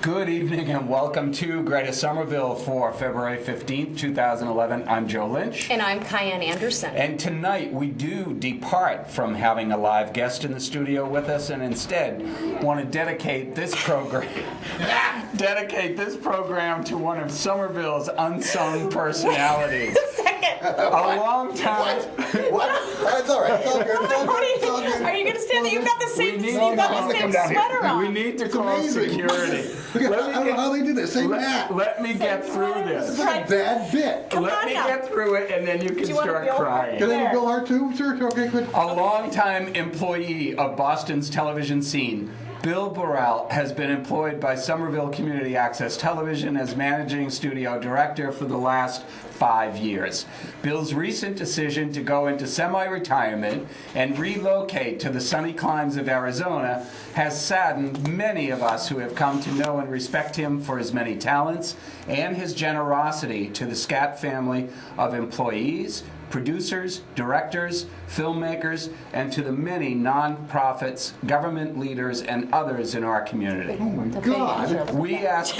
Good evening and welcome to Greater Somerville for February 15th, 2011. I'm Joe Lynch. And I'm Cayenne Anderson. And tonight we do depart from having a live guest in the studio with us and instead want to dedicate this program to one of Somerville's unsung personalities. A long time. What? That's all right. It's all good. It's all good. Are you going to stand there? You've got the same sweater on. We need to call security. I don't know how they do this. Say that. Let me get through this. This is a bad bit. Let me get through it, and then you can start crying. Can I have Bill Barrell too, sir? Okay, good. A longtime employee of Boston's television scene, Bill Barrell has been employed by Somerville Community Access Television as managing studio director for the last 5 years. Bill's recent decision to go into semi-retirement and relocate to the sunny climes of Arizona has saddened many of us who have come to know and respect him for his many talents and his generosity to the SCAT family of employees, producers, directors, filmmakers, and to the many non-profits, government leaders, and others in our community. Oh my God! We asked.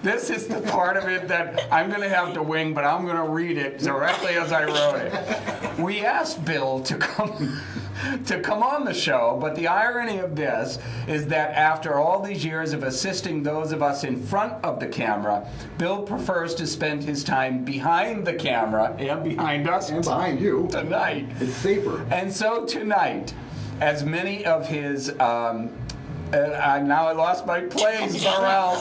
This is the part of it that I'm going to have to wing, but I'm going to read it directly as I wrote it. We asked Bill to come on the show, but the irony of this is that after all these years of assisting those of us in front of the camera, Bill prefers to spend his time behind the camera and behind us And behind you. tonight. It's safer. And so tonight, as many of his now I lost my place, Barrell.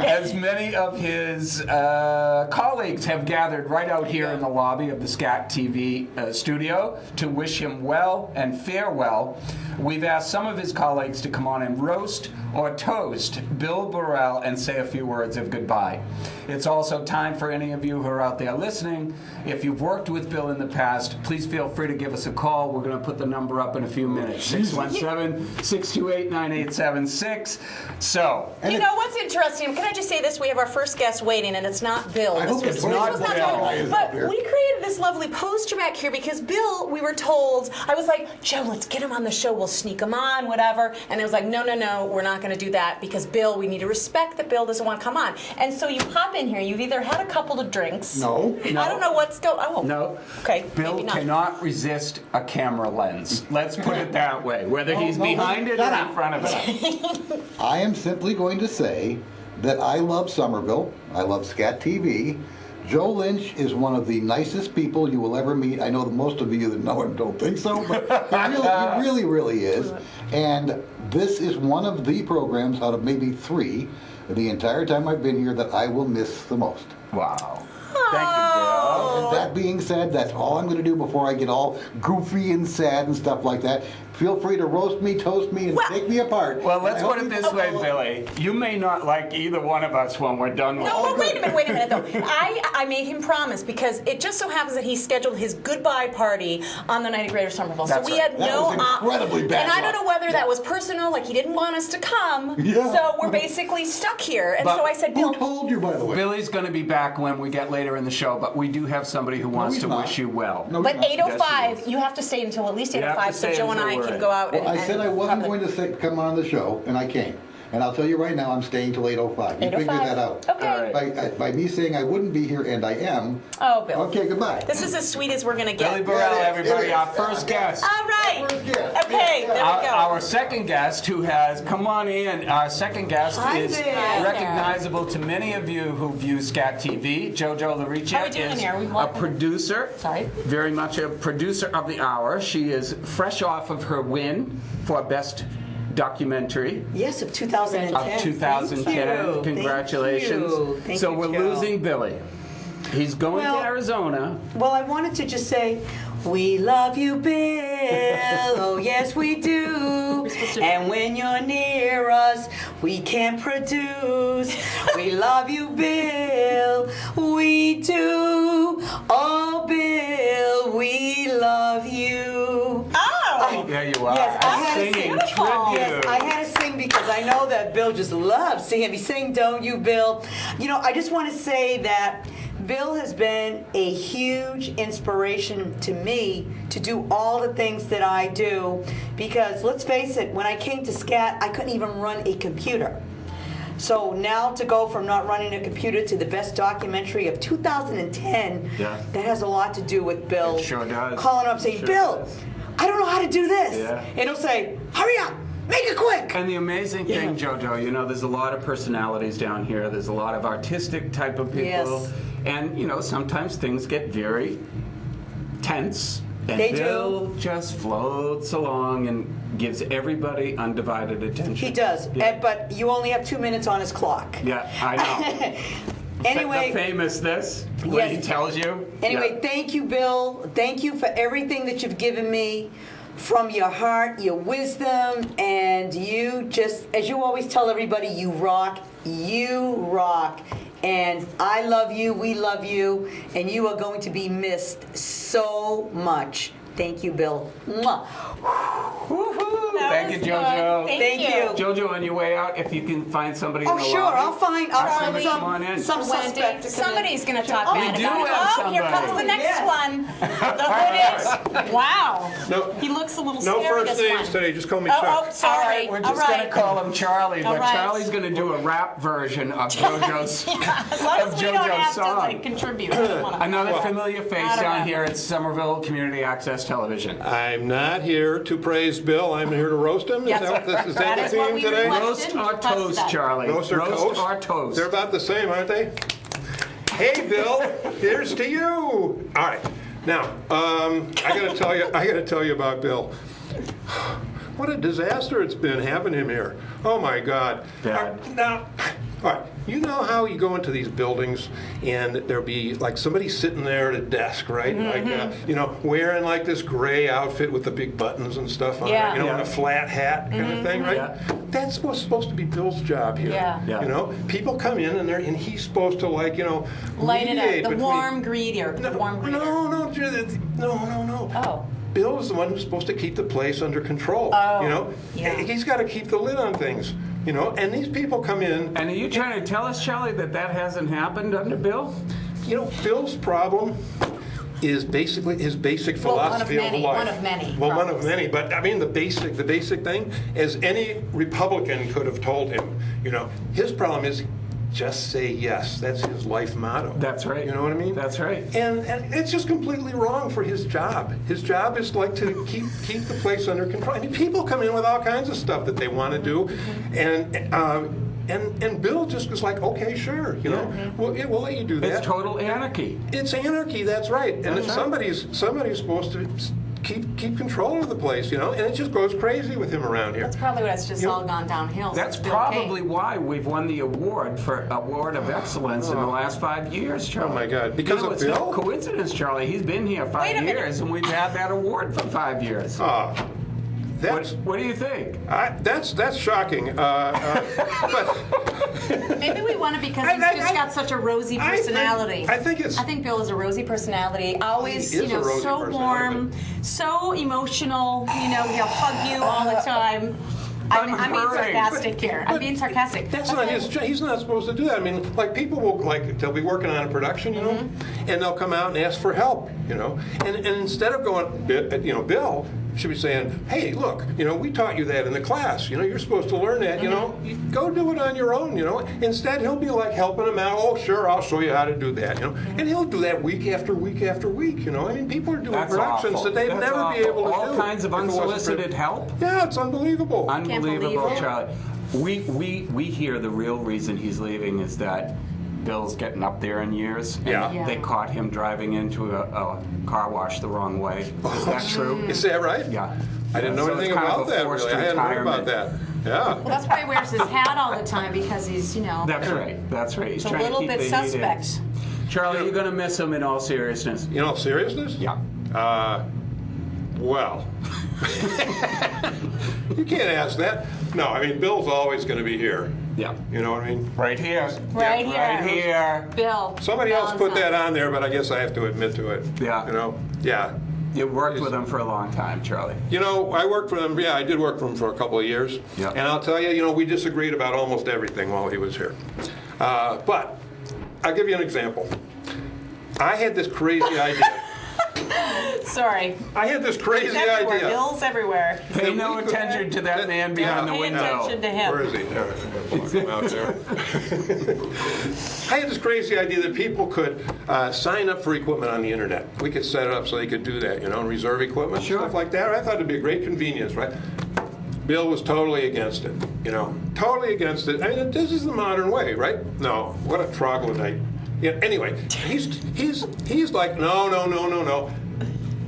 As many of his colleagues have gathered right out here in the lobby of the SCAT TV studio to wish him well and farewell, we've asked some of his colleagues to come on and roast or toast Bill Barrell and say a few words of goodbye. It's also time for any of you who are out there listening. If you've worked with Bill in the past, please feel free to give us a call. We're going to put the number up in a few minutes. 617-628-9876. So, You know what's interesting? Can I just say this? We have our first guest waiting, and it's not Bill. I hope it's not Bill. Bill. But we created this lovely poster back here because Bill, we were told, I was like, Joe, let's get him on the show. We'll sneak him on, whatever. And it was like, no, we're not going to do that because Bill, we need to respect that Bill doesn't want to come on. And so you pop in here. You've either had a couple of drinks. No. I don't know what's going on. Oh. No. Okay. Bill maybe not. cannot resist a camera lens. Let's put it that way, whether he's behind it or in front of it. I am simply going to say that I love Somerville. I love SCAT TV. Joe Lynch is one of the nicest people you will ever meet. I know that most of you that know him don't think so, but he really is. And this is one of the programs out of maybe 3 the entire time I've been here that I will miss the most. Wow. Thank you, Bill. And that being said, that's all I'm going to do before I get all goofy and sad and stuff like that. Feel free to roast me, toast me, and take me apart. Well, let's put it this way, Billy. You may not like either one of us when we're done with it. No, but wait a minute, though. I made him promise because it just so happens that he scheduled his goodbye party on the night of Greater Somerville. That's so we had That no was incredibly bad and I don't luck. know whether that was personal, like he didn't want us to come. Yeah. So we're basically stuck here. And But so I said, Who Bill, told you, by the way? Billy's going to be back when we get later in the show, but we do have somebody who wants he's to not. wish you well. No, but he's not. 8:05, you have to stay until at least You have 8:05 to so stay Joe and I until can we're go out Well, I said I wasn't probably- going to come on the show, and I came. And I'll tell you right now, I'm staying till 8:05. You figure that out. Okay. All right. By me saying I wouldn't be here, and I am. Oh, Bill. Okay, goodbye. This is as sweet as we're going to get. Billy Barrell, It is, everybody, it is. our first guest. All right. First guest. Okay, there we go. Our second guest who has come on in, our second guest Hi is there. recognizable to many of you who view SCAT TV. Jojo How we Laricia doing is here? We a walking- producer, Sorry. very much a producer of the hour. She is fresh off of her win for Best Documentary Yes, of 2010. of 2010. Thank you. Congratulations. Thank So you, we're Joe. losing Billy. He's going Well- to Arizona. Well, I wanted to just say, we love you, Bill. Oh, yes, we do. And when you're near us, we can produce. We love you, Bill. We do. Oh, Bill, we love you. Oh! There you are. Yes, I had to Singing sing. tribute. Yes, I had to sing because I know that Bill just loves singing. He sang, "Don't You, Bill?" You know, I just want to say that Bill has been a huge inspiration to me to do all the things that I do, because let's face it, when I came to SCAT, I couldn't even run a computer. So now to go from not running a computer to the best documentary of 2010, that has a lot to do with Bill. It sure does. Calling up saying, Bill, I don't know how to do this. Yeah. And he'll say, hurry up, make it quick. And the amazing thing, JoJo, you know, there's a lot of personalities down here. There's a lot of artistic type of people. Yes. And, you know, sometimes things get very tense. And They Bill do. just floats along and gives everybody undivided attention. He does, Yeah. but you only have 2 minutes on his clock. Yeah, I know. Anyway, The famous this, when he Yes. tells you. Anyway, Yeah. thank you, Bill. Thank you for everything that you've given me from your heart, your wisdom, and you just, as you always tell everybody, you rock. You rock. And I love you, we love you, and you are going to be missed so much. Thank you, Bill. Mwah. Woohoo! That Thank was you, good. JoJo. Thank you. JoJo, on your way out, if you can find somebody Oh, in the sure, lobby. I'll find somebody come on in. some Wendy, suspect to come in. somebody's going to talk Oh, bad we do about it. have Oh, here somebody. comes the next Yes. one. The hood is. Wow. No, He looks a little no scary, first this names one. today. Just call me Oh, Chuck. oh, All sorry. right, we're just All going right. to call him Charlie, All but right. Charlie's going to do a rap version of JoJo's, As long of as we don't JoJo's have to song. like contribute. I don't wanna- Another familiar face I don't down know. here at Somerville Community Access Television. I'm not here to praise Bill. I'm here to roast him. Yes. Is that That the is what theme we today? requested. Roast our Requested toast, that. Charlie. Roast or toast? our toast. They're about the same, aren't they? Hey, Bill, here's to you. All right, now I got to tell you about Bill. What a disaster it's been having him here. Oh my God. Bad. Now, all right. You know how you go into these buildings and there'll be like somebody sitting there at a desk, right? Like, you know, wearing like this gray outfit with the big buttons and stuff on Yeah. it, you know, Yeah. and a flat hat kind of thing, right? Yeah. That's what's supposed to be Bill's job here. Yeah. Yeah. You know, people come in and he's supposed to like, you know, Light it mediate up. The between- warm greeter. The warm greeter. no, Judith, no. Oh. Bill is the one who's supposed to keep the place under control. Oh, You know, yeah. He's got to keep the lid on things. You know, and these people come in. And are you trying to tell us, Charlie, that that hasn't happened under Bill? You know, Bill's problem is basically his basic Well, one of philosophy many, life. one of many Well, one of problems. many, but I mean the basic thing, as any Republican could have told him. You know, his problem is just say yes. That's his life motto. That's right. You know what I mean? That's right. And it's just completely wrong for his job. His job is like to keep the place under control. I mean, people come in with all kinds of stuff that they want to do, and Bill just was like, okay, sure, you know, we'll let you do that. It's total anarchy. It's anarchy. That's right. And That's right. somebody's supposed to keep control of the place, you know, and it just goes crazy with him around here. That's probably what it's just all gone downhill. That's since Bill came. probably why we've won the award for Award of Excellence in the last 5 years, Charlie. Oh, my God. Because you know, of it's Bill? no coincidence, Charlie. He's been here Wait 5 a minute. years, and we've had that award for 5 years. What do you think? That's shocking. But Maybe we won it because I- he's I- just I- got such a rosy I think- personality. I think Bill is a rosy personality. Always, He is you know, a rosy so personality. warm, so emotional. You know, he'll hug you all the time. I'm being hurting. sarcastic here. I'm being sarcastic. That's not his job. He's not supposed to do that. I mean, like people will they'll be working on a production, you know, and they'll come out and ask for help, you know, and instead of going, you know, Bill should be saying, hey, look, you know, we taught you that in the class. You know, you're supposed to learn that. You know, you go do it on your own. You know, instead he'll be like helping him out. Oh, sure, I'll show you how to do that. You know, and he'll do that week after week after week. You know, I mean, people are doing That's productions awful. that they'd That's never be awful. able to All do. kinds of if it wasn't for- unsolicited help. Yeah, it's unbelievable. Unbelievable, believe it. Charlie. We hear the real reason he's leaving is that Bill's getting up there in years. And Yeah. They caught him driving into a car wash the wrong way. Is that true? Is that right? Yeah. I didn't know So it's anything kind of about a that, forced really. I hadn't heard about retirement. that. Yeah. Well, that's why he wears his hat all the time because he's, you know, That's right. That's right. He's it's a trying little to keep bit the heat in. suspect. Charlie, you're going to miss him in all seriousness. You know, seriousness? Yeah. Well, you can't ask that. No, I mean, Bill's always going to be here. Yeah. You know what I mean? Right here. Right here. Right here. Bill. Somebody else put that on there, but I guess I have to admit to it. Yeah. You know? Yeah. You worked with him for a long time, Charlie. You know, I worked for him. Yeah, I did work for him for a couple of years. Yeah. And I'll tell you, you know, we disagreed about almost everything while he was here. But I'll give you an example. I had this crazy idea. Sorry. I had this crazy Everywhere. idea. Bill's everywhere. Pay no attention to that man behind the Pay window. attention to him. Where is he? There. Out there. I had this crazy idea that people could sign up for equipment on the internet. We could set it up so they could do that, and reserve equipment, stuff like that. I thought it'd be a great convenience, right? Bill was totally against it, totally against it. I mean, this is the modern way, right? No, what a troglodyte. Yeah, anyway, he's like, no.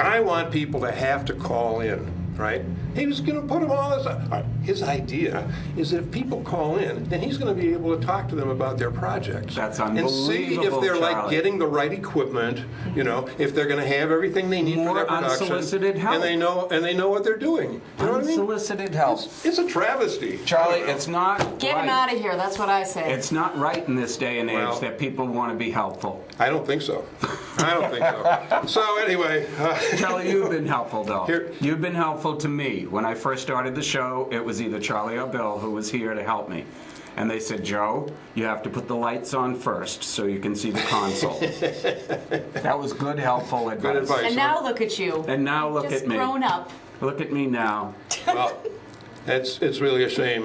I want people to have to call in, right? He was going to put them all as his idea is that if people call in, then he's going to be able to talk to them about their projects. That's and see if they're like getting the right equipment, if they're going to have everything they need for their production. Unsolicited help. And they know what they're doing. You know what I mean? Unsolicited help. It's a travesty. Charlie, it's not Get right. him out of here. That's what I say. It's not right in this day and age Well, that people want to be helpful. I don't think so. I don't think so. So anyway. Charlie, you've been helpful, though. Here- You've been helpful to me. When I first started the show, it was either Charlie or Bill who was here to help me. And they said, Joe, you have to put the lights on first so you can see the console. That was good, helpful advice. Good advice. And now look at you. And now look Just at me. grown up. Look at me now. Well, it's really a shame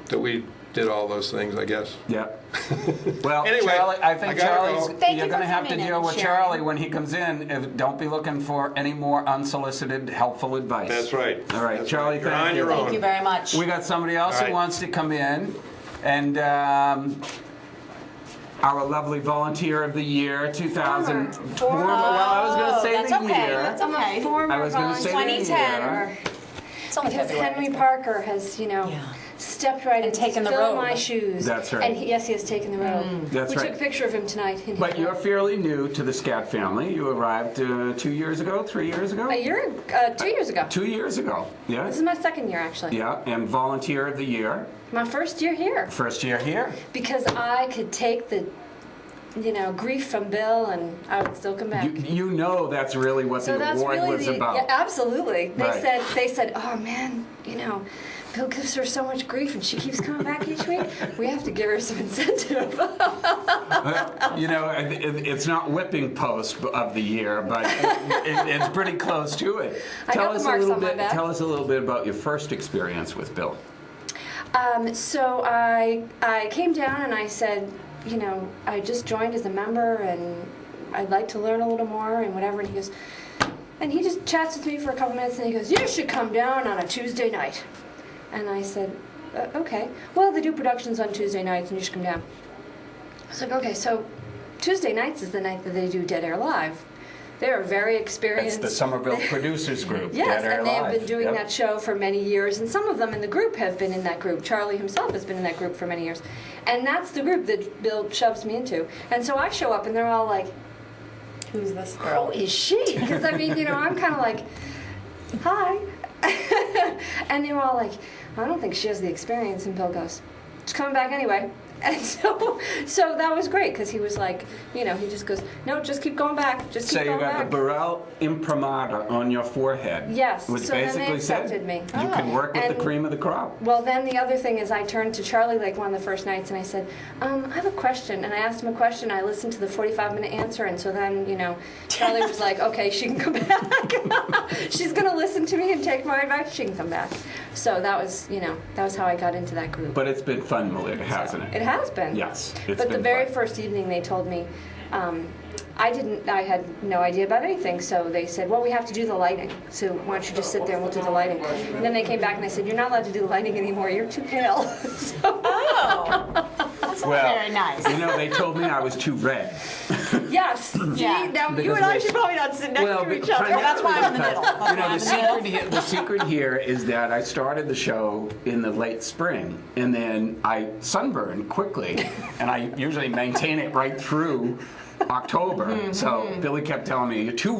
that we did all those things, I guess. Yeah. Well, Anyway, Charlie, I I think gotta Charlie's. go. Thank You're you going to for have to coming deal in, with Sharon. Charlie when he comes in. Don't be looking for any more unsolicited, helpful advice. That's right. All right, That's Charlie, right. You're thank on you. your own. Thank you very much. We got somebody else All who right. wants to come in, and our lovely volunteer of the year, 2000. Former. Well, I was going to say that's the okay. year. That's I'm okay. a former I was going to say the 2010. year. It's only because February. Henry Parker has, stepped right in And taken the fill robe. my shoes. That's right. And yes, he has taken the robe. That's we right. took a picture of him tonight. In But here. you're fairly new to the SCAT family. You arrived 2 years ago, 3 years ago? 2 years ago. 2 years ago, yeah. This is my second year, actually. Yeah, and volunteer of the year. My first year here. First year here. Because I could take the, grief from Bill and I would still come back. You know that's really what So the that's award really was about. Yeah, absolutely. Right. They said, oh man, Bill gives her so much grief and she keeps coming back each week. We have to give her some incentive. It's not whipping post of the year, but it's pretty close to it. I got the marks on my back. Tell us a little bit about your first experience with Bill. So I came down and I said, I just joined as a member and I'd like to learn a little more and whatever. And he just chats with me for a couple minutes and he goes, you should come down on a Tuesday night. And I said, okay. Well, they do productions on Tuesday nights and you should come down. I was like, okay, so Tuesday nights is the night that they do Dead Air Live. They are very experienced. It's the Somerville Producers Group. Yes, Dead Air and they have Live. been doing Yep. that show for many years, and some of them in the group have been in that group. Charlie himself has been in that group for many years. And that's the group that Bill shoves me into. And so I show up, and they're all like, Who's this girl? who is she? Because, I'm kind of like, hi. And they were all like, I don't think she has the experience. And Bill goes, she's coming back anyway. And so that was great because he was like, he just goes, no, just keep going back. Just keep So you going got back. the Barrell imprimatur on your forehead. Yes, Which so then they basically said accepted me. you can work with the And- cream of the crop. Well, then the other thing is I turned to Charlie like one of the first nights and I said, I have a question. And I asked him a question. I listened to the 45-minute answer. And so then, Charlie was like, okay, she can come back. She's going to listen to me and take my advice. She can come back. So that was how I got into that group. But it's been fun, Melinda, hasn't it? It has been. Yes, it's But the been very fun. first evening they told me, I had no idea about anything, so they said, well, we have to do the lighting, so why don't you just sit there and we'll do the lighting. And then they came back and they said, you're not allowed to do the lighting anymore, you're too pale. So, Oh, that's not very nice. They told me I was too red. yes. See, Yeah. now you Because and I we- should probably not sit next to each other. That's why I'm in the middle. That's why I'm in the middle. The secret here is that I started the show in the late spring, and then I sunburned quickly, and I usually maintain it right through October. So Billy kept telling me, you're too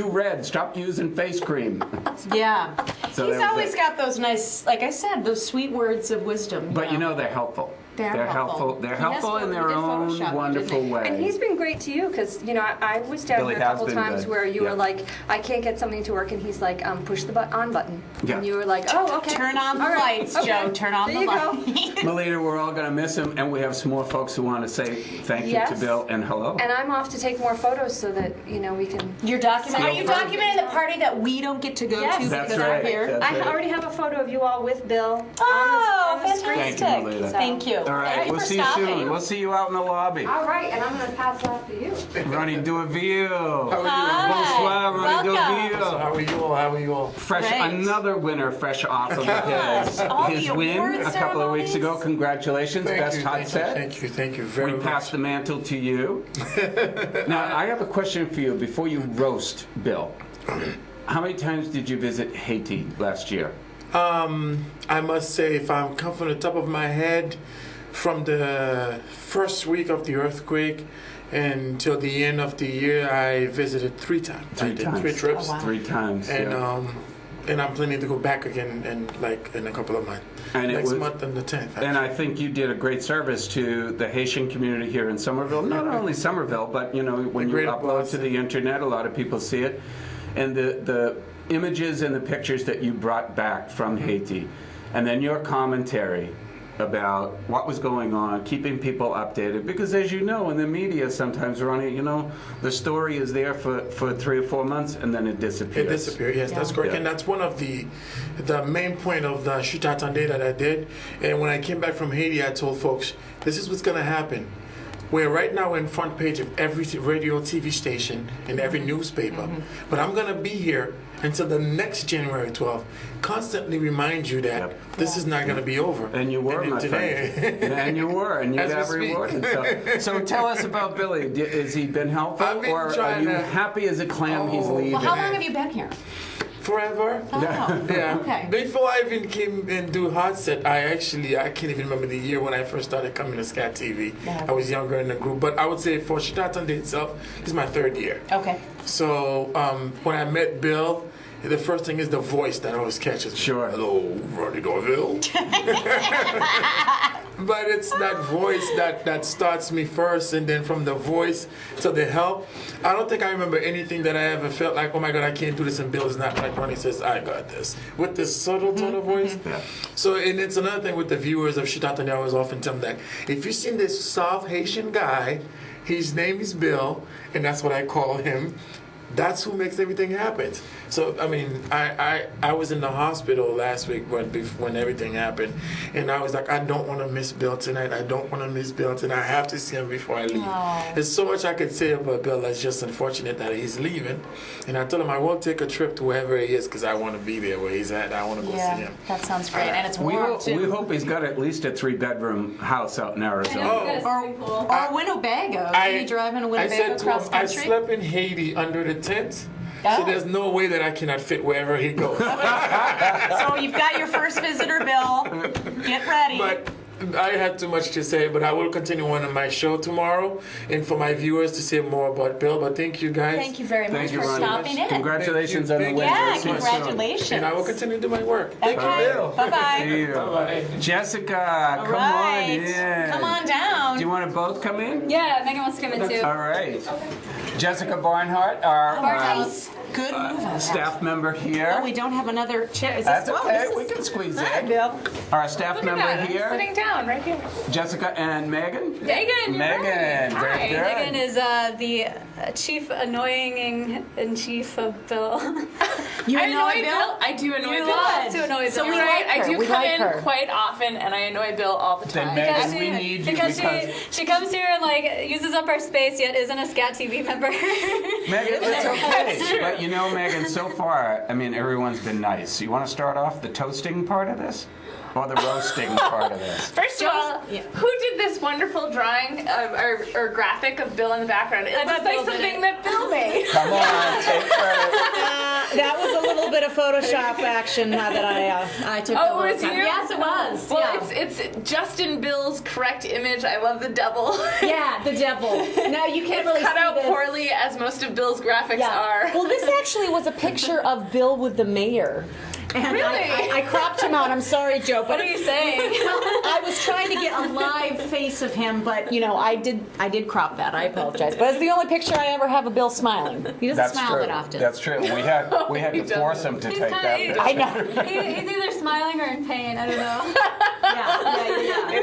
red, stop using face cream. Yeah. So He's that was always it. got those nice, like I said, those sweet words of wisdom. But they're helpful. They're helpful. They're He has helpful in really their good own Photoshop, wonderful didn't he? way. And he's been great to you because, you know, I was down Billy here a has couple been times good. where you Yeah. were like, I can't get something to work, and he's like, push the on button. Yeah. And you were like, oh, okay. Turn on the All right, lights, okay. Joe. Turn on There the you go. lights. Melita, we're all going to miss him, and we have some more folks who want to say thank you to Yes. Bill and hello. And I'm off to take more photos so that, you know, we can... You're documenting. Are you Feel free. documenting the party that we don't get to go Yes. to That's because right. I'm here? That's I right. already have a photo of you all with Bill Oh, on the screen. Thank fantastic. you, Melita. Thank you. All right, Thank you we'll for see you stopping. soon. We'll see you out in the lobby. All right, and I'm going to pass off to you. Ronnie, do a view. Hi. Bonsoir, Ronnie, do a Welcome. view. How are you all? How are you all? Fresh, Great. another winner, fresh off of All his the win award a couple of weeks ago. ceremonies. Congratulations, best Todd said. Thank you very We much. pass the mantle to you. Now, I have a question for you before you roast Bill. How many times did you visit Haiti last year? I must say, if I'm come from the top of my head, from the first week of the earthquake until the end of the year, I visited 3 times. I did 3 trips. Oh, wow. 3 times. And yeah. and I'm planning to go back again in a couple of months. And it Next was- month on the 10th. And I think you did a great service to the Haitian community here in Somerville. Not only Somerville, but you know, when you great upload applause. to the internet, a lot of people see it. And the images and the pictures that you brought back from Haiti, and then your commentary about what was going on, keeping people updated. Because as you know, in the media sometimes, Ronnie, you know, the story is there for 3 or 4 months and then it disappears. It disappeared, yes, that's correct. Yeah. And that's one of the main point of the shoot attendee that I did. And when I came back from Haiti, I told folks, this is what's going to happen. We're right now in front page of every radio, TV station, and every newspaper. But I'm going to be here until the next January 12th. Constantly remind you that this is not going to be over. And you were, then my friend. And you were, and you As we got speak. rewarded. So tell us about Billy. Has he been helpful, I've been or are trying you to- happy as a clam he's leaving? Well, how long have you been here? Forever. Oh, Yeah. okay. Before I even came and do hot set, I can't even remember the year when I first started coming to SCAT TV. I was younger in the group, but I would say for Shitatan Day itself, this is my 3rd year. Okay. So when I met Bill, the first thing is the voice that always catches me. Sure. Hello, Ronnie Dorville. But it's that voice that starts me first, and then from the voice to the help. I don't think I remember anything that I ever felt like, oh my God, I can't do this, and Bill is not like Ronnie says, I got this. With this subtle tone of voice. Yeah. So, and it's another thing with the viewers of Shitatan, I always often tell them that if you've seen this South Haitian guy, his name is Bill, and that's what I call him. That's who makes everything happen. So, I mean, I was in the hospital last week when everything happened, and I was like, I don't want to miss Bill tonight. I don't want to miss Bill tonight. I have to see him before I leave. Oh. There's so much I could say about Bill. That's just unfortunate that he's leaving. And I told him I won't take a trip to wherever he is because I want to be there where he's at. I want to go see Yeah, him. that sounds great, and it's We warm hope, too. we hope he's got at least a 3-bedroom house out in Arizona. Or Winnebago. Can you drive in a I Winnebago said to him, across I country? slept in Haiti under the tent. Oh. So there's no way that I cannot fit wherever he goes. So you've got your first visitor, Bill. Get ready. But I had too much to say, but I will continue on my show tomorrow and for my viewers to say more about Bill. But thank you guys. Thank you very much Thank you, for Ronnie. stopping in. Congratulations on the Thank you. win. Yeah, We'll see you soon. congratulations. And I will continue to do my work. Thank Okay. you, Bill. Bye-bye. See you. Bye-bye. Jessica, come Right. on in. Come on down. Do you want to both come in? Yeah, Megan wants to come in too. All right. Jessica Barnhart, our Nice. Good move on that. staff member here. Oh, we don't have another chair. Is That's this okay. this We is- can squeeze Hi, in. Bill. Our staff member here, Sitting down right here. Jessica and Megan. Megan, you're Megan, right. very Hi. good. Megan is the chief annoying in chief of Bill. You I annoy annoy Bill. I do annoy You Bill. love to annoy So Bill. we You're right. like her. I do We come like in her. quite often, and I annoy Bill all the Then time. Megan, we need you because because she comes here and like uses up our space yet isn't a SCAT TV member. Megan, it's okay. But you know, Megan, so far, I mean, everyone's been nice. You want to start off the toasting part of this? Or the roasting part of this? First of all, Yeah. who did this wonderful drawing or graphic of Bill in the background? It looks bet like Bill did something it. that Bill made. Come on, take credit. That was a little bit of Photoshop action that I took. Oh, over it was time. you? Yes, it was. Well, yeah. it's Justin Bill's correct image. I love the devil. Yeah, the devil. Now you can't It's really cut see out this. poorly, as most of Bill's graphics Yeah. are. Well, this actually was a picture of Bill with the mayor. And Really? I cropped him out. I'm sorry, Joe. But What are you saying? I was trying to get a live face of him, but I did crop that. I apologize. But it's the only picture I ever have of Bill smiling. He doesn't smile that often. That's true. We had to force him to take that picture. I know. He's either smiling or in pain. I don't know.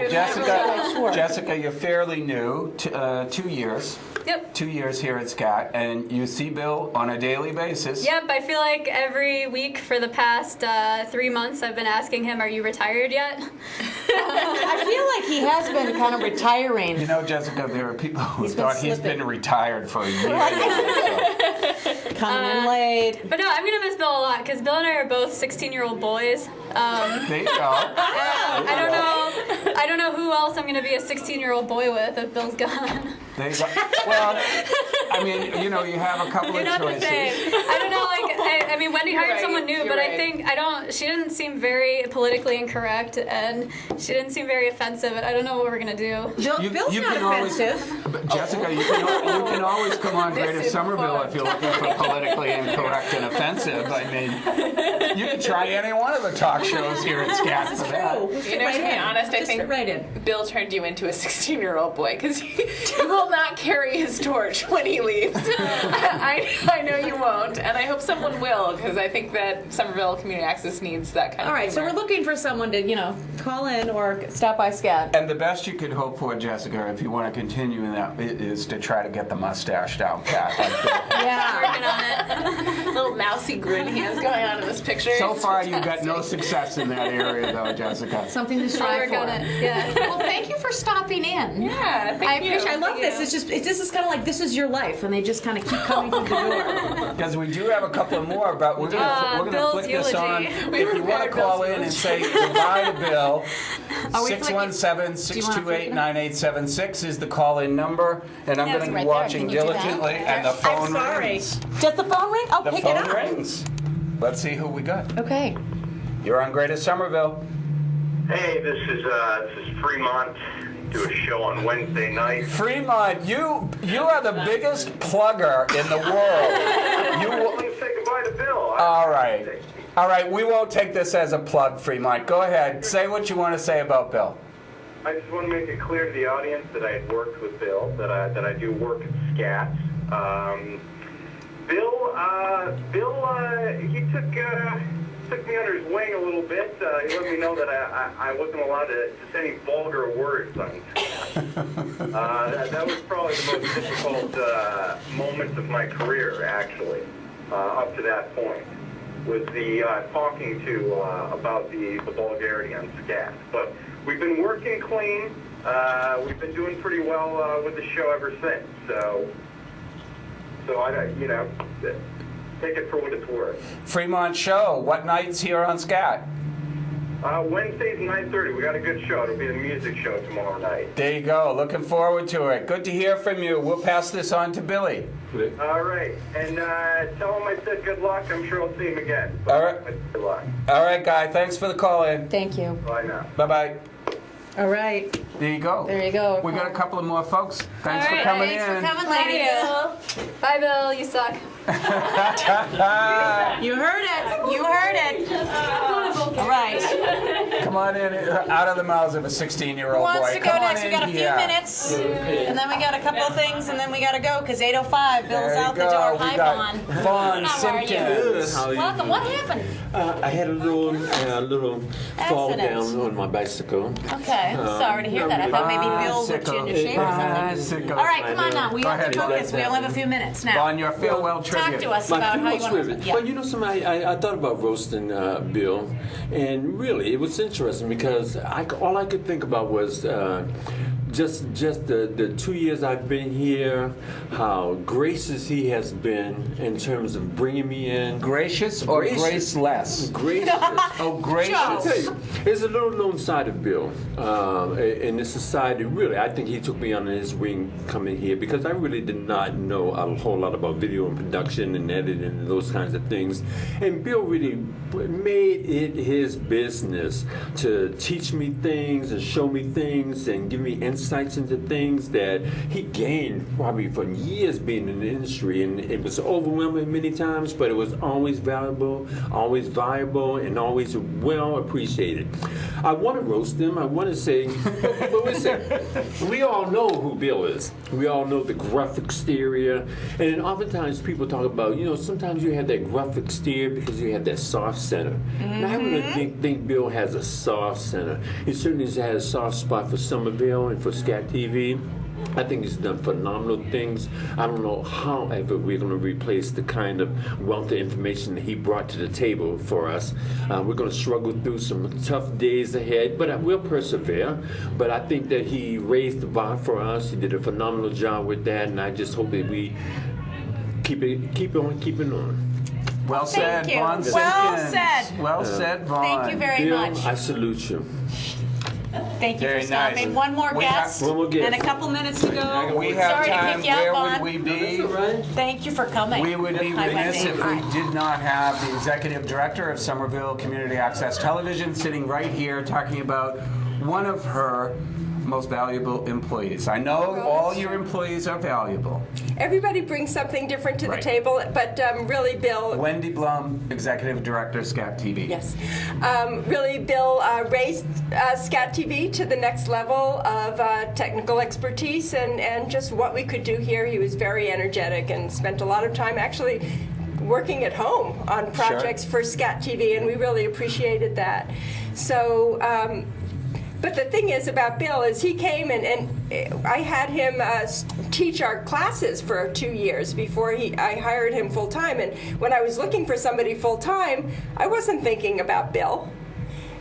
Yeah. Jessica, you're fairly new, 2 years. Yep. 2 years here at SCAT, and you see Bill on a daily basis. Yep, I feel like every week for the past 3 months I've been asking him, are you retired yet? I feel like he has been kind of retiring. You know, Jessica, there are people who He's been thought he's slipping. been retired for a year. Coming in late. But no, I'm going to miss Bill a lot because Bill and I are both 16-year-old boys. There you go. I don't know who else I'm going to be a 16-year-old boy with if Bill's gone. There you go. Well, I mean, you have a couple You're of not choices. the same. I don't know, I mean, Wendy hired someone new, but I think, she didn't seem very politically incorrect, and she didn't seem very offensive, and I don't know what we're going to do. Bill's not offensive. But Jessica, you can always come on Greater Somerville if you're looking for politically incorrect and offensive. I mean, you can try any one of the talk shows here at SCAT for that. You know, to be honest, I think Bill turned you into a 16-year-old boy because he will not carry his torch when he leaves. I know you won't, and I hope someone will because I think that Somerville Community Access needs that kind of All right, so we're looking for someone to, call in or stop by SCAT. And the best you could hope for, Jessica, if you want to continue in that, is to try to get the mustache down pat. Yeah. Working on it. little mousy grin he has going on in this picture. So It's far, you've got fantastic. no success in that area, though, Jessica. Something to I'll strive work for. on it, yeah. Well, thank you for stopping in. Yeah, thank I appreciate. you. I love this. It's just. This is kind of like this is your life, and they just kind of keep coming through the door. Because we do have a couple more, but we're gonna Bill's flick this on. eulogy. If you want to call in and say goodbye to Bill, Are we 617-628-9876 is the call-in number, and I'm Yeah, going to it's be right there. watching Can you do that? diligently, and the phone I'm sorry. rings. Does the phone ring? Oh, The pick it phone up. rings. Let's see who we got. Okay. You're on Greater Somerville. Hey, this is Fremont. Do a show on Wednesday night. Fremont, you are the biggest plugger in the world. I want to say goodbye to Bill. All right. We won't take this as a plug, Fremont. Go ahead. Say what you want to say about Bill. I just want to make it clear to the audience that I had worked with Bill, that I do work at SCAT. Bill, he took me under his wing a little bit. He let me know that I wasn't allowed to say any vulgar words on SCAT. That was probably the most difficult moment of my career, actually, up to that point, was the talking to about the vulgarity on SCAT. But we've been working clean. We've been doing pretty well with the show ever since. So take it for what it's worth. Fremont Show. What nights here on SCAT? Wednesdays 9:30. We got a good show. It'll be the music show tomorrow night. There you go. Looking forward to it. Good to hear from you. We'll pass this on to Billy. All right. And tell him I said good luck. I'm sure I'll see him again. All right. Good luck. All right, Guy. Thanks for the call in. Thank you. Bye now. Bye-bye. All right. There you go. There you go. We got a couple of more folks. Thanks for right, coming Thanks in. for coming, Bye, ladies. Bill. Bye, Bill. You suck. You heard it. You heard it. All right. Come on in, out of the mouths of a 16-year-old Who boy. wants to go Come on next? We in got a few here. minutes, and then we got a couple of things, and then we got to go because 8:05. Bill's There you out the go. door. We Hi, got Vaughn. Vaughn How are you? Simpkins. How are you? Welcome. What happened? I had a little fall Accident. down on my bicycle. Okay. Sorry to hear that. I thought maybe Bill whipped you into shape or something. All right, come on now. We Go have ahead, to Vaughn. focus. We only have a few minutes now. Vaughn, your farewell tribute. Talk to us My about how you funeral want tribute. to. Yeah. Well, you know, something, I thought about roasting Bill, and really, it was interesting because all I could think about was just the 2 years I've been here, how gracious he has been in terms of bringing me in. Gracious or Gracious. graceless? Gracious. Oh, gracious. I'll tell you, there's a little known side of Bill in this society. Really, I think he took me under his wing coming here because I really did not know a whole lot about video and production and editing and those kinds of things. And Bill really made it his business to teach me things and show me things and give me insight insights into things that he gained probably for years being in the industry, and it was overwhelming many times, but it was always valuable, always viable, and always well appreciated. I want to roast him. I want to say, but listen, we all know who Bill is. We all know the gruff exterior, and oftentimes people talk about, sometimes you have that gruff exterior because you have that soft center. And I really think Bill has a soft center. He certainly has a soft spot for Somerville and for SCAT TV. I think he's done phenomenal things. I don't know how ever we're going to replace the kind of wealth of information that he brought to the table for us. We're going to struggle through some tough days ahead, but we'll persevere. But I think that he raised the bar for us. He did a phenomenal job with that, and I just hope that we keep on keeping on. Well said, Thank you. Vaughn Well Simpkins. said. Well said, Vaughn. Thank you very Bill, much. I salute you. Thank you Very for stopping. nice. One more We guest have- one more guest. and a couple minutes to go. We have Sorry time. to kick you out, Where Vaughn. would we be? Thank you for coming. We would be Hi, remiss Wendy. if we did not have the executive director of Somerville Community Access Television sitting right here talking about one of her most valuable employees. I know all your employees are valuable. Everybody brings something different to the Right. table, but really, Bill. Wendy Blum, executive director, SCAT TV. Yes. Really, Bill raised SCAT TV to the next level of technical expertise and just what we could do here. He was very energetic and spent a lot of time actually working at home on projects for SCAT TV, and we really appreciated that. So, but the thing is about Bill is he came and I had him teach our classes for 2 years before I hired him full time. And when I was looking for somebody full time, I wasn't thinking about Bill.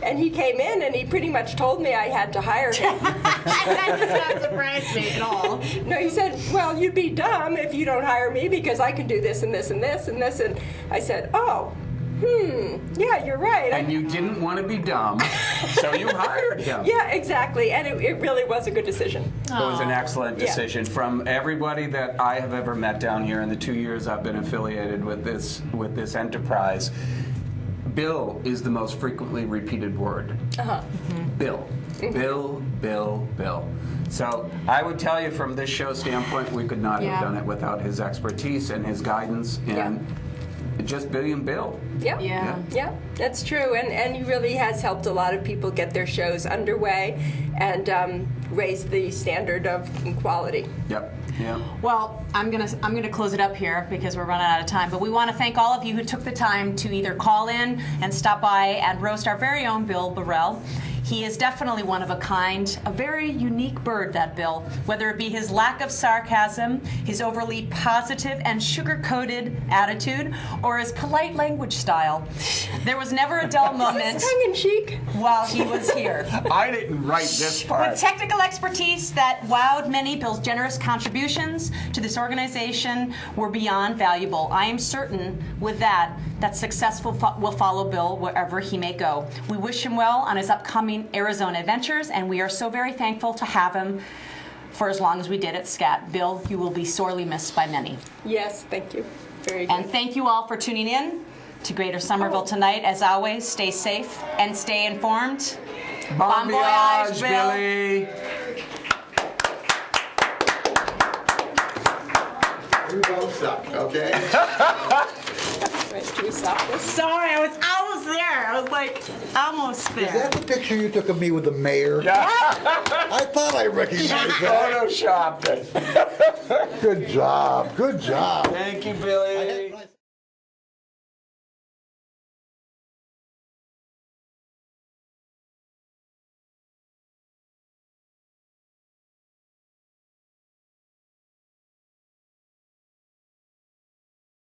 And he came in and he pretty much told me I had to hire him. That does not surprise me at all. No, he said, well, you'd be dumb if you don't hire me because I can do this and this and this and this. And I said, yeah, you're right. And you didn't want to be dumb, so you hired him. Yeah, exactly. And it really was a good decision. It was an excellent decision. From everybody that I have ever met down here in the 2 years I've been affiliated with this enterprise, Bill is the most frequently repeated word. Bill. Bill, Bill, Bill. So I would tell you from this show standpoint, we could not have done it without his expertise and his guidance and just being Bill. Yep. Yeah, that's true. And he really has helped a lot of people get their shows underway and raise the standard of quality. Yep. Yeah. Well, I'm gonna close it up here because we're running out of time. But we want to thank all of you who took the time to either call in and stop by and roast our very own Bill Barrell. He is definitely one of a kind, a very unique bird, that Bill. Whether it be his lack of sarcasm, his overly positive and sugar-coated attitude, or his polite language style, there was never a dull moment tongue-in-cheek while he was here. I didn't write this part. With technical expertise that wowed many, Bill's generous contributions to this organization were beyond valuable. I am certain with that success will follow Bill wherever he may go. We wish him well on his upcoming Arizona adventures, and we are so very thankful to have him for as long as we did at SCAT. Bill, you will be sorely missed by many. Yes, thank you. Very good. And thank you all for tuning in to Greater Somerville tonight. As always, stay safe and stay informed. Bon voyage, Bill. Billy. You both suck, okay? Can we stop this? Sorry, I was almost there. I was like, almost there. Is that the picture you took of me with the mayor? Yeah. I thought I recognized that. Photoshopped it. Good job. Good job. Thank you, Billy.